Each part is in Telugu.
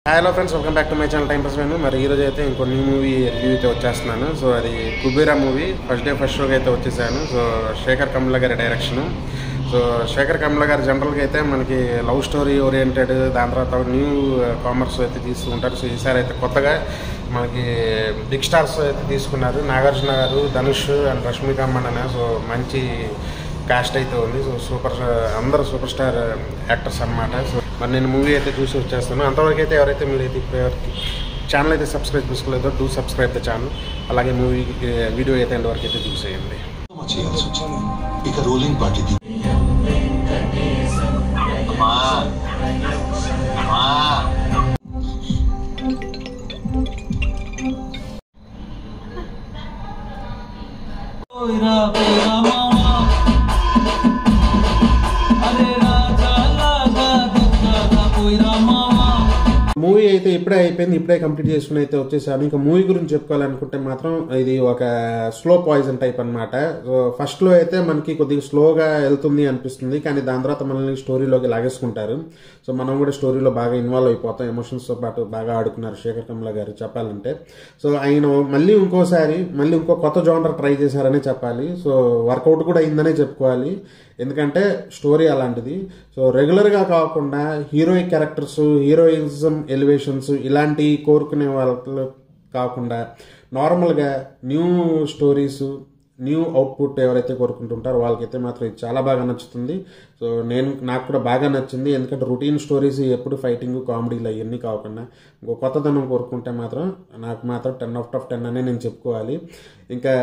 Hello friends, welcome back to my channel time pass Venu. మరి ఈరోజు అయితే ఇంకో న్యూ మూవీ రివ్యూ అయితే వచ్చేస్తున్నాను. సో అది కుబేరా మూవీ ఫస్ట్ షోకి అయితే వచ్చేసాను. సో శేఖర్ కమ్ల గారి డైరెక్షను. సో శేఖర్ కమ్ల గారు జనరల్గా అయితే మనకి లవ్ స్టోరీ ఓరియంటెడ్, దాని తర్వాత న్యూ కామర్స్ అయితే తీస్తూ ఉంటారు. సో ఈసారి అయితే కొత్తగా మనకి బిగ్ స్టార్స్ అయితే తీసుకున్నారు. నాగార్జున గారు, Dhanush and Rashmika Mandana. So మంచి కాస్ట్ అయితే ఉంది. సో అందరూ సూపర్ స్టార్ యాక్టర్స్ అనమాట. సో మరి నేను మూవీ అయితే చూసి వచ్చేస్తాను. అంతవరకు అయితే ఎవరైతే మీరైతే ఇప్పటివరకు ఛానల్ అయితే సబ్స్క్రైబ్ చేసుకోలేదో డూ సబ్స్క్రైబ్ ద ఛానల్. అలాగే మూవీ వీడియో అయితే ఎండ్ వరకు అయితే చూసేయండి. ఇక రోలింగ్ పార్టీ మూవీ అయితే ఇప్పుడే అయిపోయింది, ఇప్పుడే కంప్లీట్ చేసుకుని అయితే వచ్చేసాను. ఇంకా మూవీ గురించి చెప్పుకోవాలనుకుంటే మాత్రం ఇది ఒక స్లో పాయిజన్ టైప్ అనమాట. సో ఫస్ట్లో అయితే మనకి కొద్దిగా స్లోగా వెళ్తుంది అనిపిస్తుంది, కానీ దాని తర్వాత మనల్ని స్టోరీలోకి లాగేసుకుంటారు. సో మనం కూడా స్టోరీలో బాగా ఇన్వాల్వ్ అయిపోతాం. ఎమోషన్స్తో పాటు బాగా ఆడుకున్నారు శేఖర్ కమ్ల గారు చెప్పాలంటే. సో ఆయన మళ్ళీ ఇంకో కొత్త జోనర్ ట్రై చేశారనే చెప్పాలి. సో వర్కౌట్ కూడా అయిందనే చెప్పుకోవాలి, ఎందుకంటే స్టోరీ అలాంటిది. సో రెగ్యులర్గా కాకుండా హీరోయిక్ క్యారెక్టర్స్, హీరోయిజం ఎలివేషన్స్ ఇలాంటివి కోరుకునే వాళ్ళకి కాకుండా నార్మల్గా న్యూ స్టోరీస్, న్యూ అవుట్పుట్ ఎవరైతే కోరుకుంటుంటారో వాళ్ళకైతే మాత్రం ఇది చాలా బాగా నచ్చుతుంది. సో నాకు కూడా బాగా నచ్చింది, ఎందుకంటే రొటీన్ స్టోరీస్ ఎప్పుడు ఫైటింగ్, కామెడీలు అవన్నీ కాకుండా ఇంకో కొత్తదనం కోరుకుంటే మాత్రం నాకు మాత్రం 10/10 అనే నేను చెప్పుకోవాలి. ఇంకా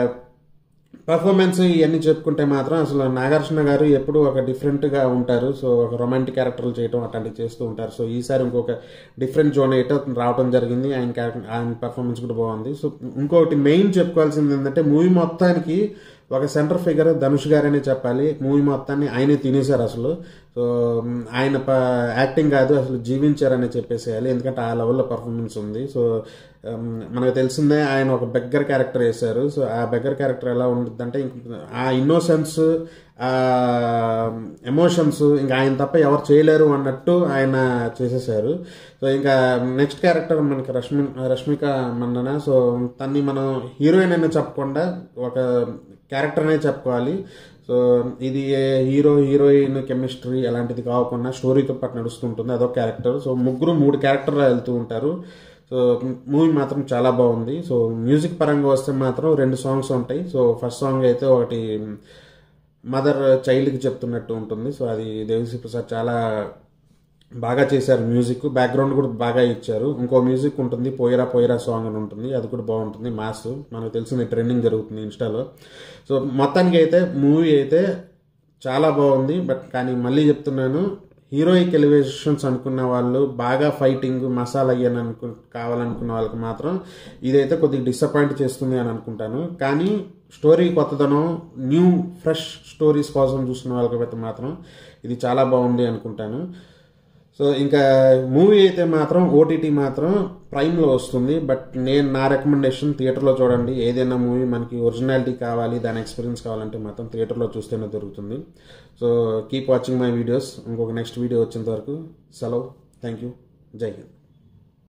పర్ఫార్మెన్స్ ఇవన్నీ చెప్పుకుంటే మాత్రం అసలు నాగార్జున గారు ఎప్పుడు ఒక డిఫరెంట్గా ఉంటారు. సో ఒక రొమాంటిక్ క్యారెక్టర్లు చేయడం అట్లాంటివి చేస్తూ ఉంటారు. సో ఈసారి ఇంకొక డిఫరెంట్ జోన్ అయితే రావడం జరిగింది. ఆయన పర్ఫార్మెన్స్ కూడా బాగుంది. సో ఇంకొకటి మెయిన్ చెప్పుకోవాల్సింది ఏంటంటే మూవీ మొత్తానికి ఒక సెంటర్ ఫిగర్ ధనుష్ గారనే చెప్పాలి. మూవీ మొత్తాన్ని ఆయనే తినేశారు అసలు. సో ఆయన యాక్టింగ్ కాదు, అసలు జీవించారని చెప్పేసేయాలి, ఎందుకంటే ఆ లెవెల్లో పర్ఫార్మెన్స్ ఉంది. సో మనకు తెలిసిందే ఆయన ఒక బెగ్గర్ క్యారెక్టర్ వేశారు. సో ఆ బెగ్గర్ క్యారెక్టర్ ఎలా ఉంటుందంటే ఆ ఇన్నోసెన్స్, ఆ ఎమోషన్స్ ఇంకా ఆయన తప్ప ఎవరు చేయలేరు అన్నట్టు ఆయన చేసేసారు. సో ఇంకా నెక్స్ట్ క్యారెక్టర్ మనకి రష్మిక మండన. సో తన్ని మనం హీరోయిన్ అనే చెప్పకుండా ఒక క్యారెక్టర్ అనే చెప్పుకోవాలి. సో ఇది హీరోయిన్ కెమిస్ట్రీ అలాంటిది కాకుండా స్టోరీతో పాటు నడుస్తుంటుంది, అదొక క్యారెక్టర్. సో మూడు క్యారెక్టర్లు వెళ్తూ ఉంటారు. సో మూవీ మాత్రం చాలా బాగుంది. సో మ్యూజిక్ పరంగా వస్తే మాత్రం 2 సాంగ్స్ ఉంటాయి. సో ఫస్ట్ సాంగ్ అయితే ఒకటి మదర్ చైల్డ్కి చెప్తున్నట్టు ఉంటుంది. సో అది దేవిశ్రీ ప్రసాద్ చాలా బాగా చేశారు. మ్యూజిక్ బ్యాక్గ్రౌండ్ కూడా బాగా ఇచ్చారు. ఇంకో మ్యూజిక్ ఉంటుంది, పోయిరా సాంగ్ అని ఉంటుంది, అది కూడా బాగుంటుంది. మాస్ మనకు తెలిసింది, ట్రెండింగ్ జరుగుతుంది ఇన్స్టాలో. సో మొత్తానికి అయితే మూవీ అయితే చాలా బాగుంది. కానీ మళ్ళీ చెప్తున్నాను, హీరోయిక్ ఎలివేషన్స్ అనుకున్న వాళ్ళు, బాగా ఫైటింగ్ మసాలా అయ్యని కావాలనుకున్న వాళ్ళకి మాత్రం ఇదైతే కొద్దిగా డిసప్పాయింట్ చేస్తుంది అని అనుకుంటాను. కానీ స్టోరీ కొత్తదనం, న్యూ ఫ్రెష్ స్టోరీస్ కోసం చూస్తున్న వాళ్ళకైతే మాత్రం ఇది చాలా బాగుంది అనుకుంటాను. సో ఇంకా మూవీ అయితే మాత్రం ఓటీటీ మాత్రం ప్రైమ్లో వస్తుంది. బట్ నా రికమెండేషన్ థియేటర్లో చూడండి. ఏదైనా మూవీ మనకి ఒరిజినాలిటీ కావాలి, దాని ఎక్స్పీరియన్స్ కావాలంటే మాత్రం థియేటర్లో చూస్తేనే దొరుకుతుంది. So keep watching my videos. ఇంకొక నెక్స్ట్ వీడియో వచ్చేంత వరకు సెలవు. Thank you. జై హింద్.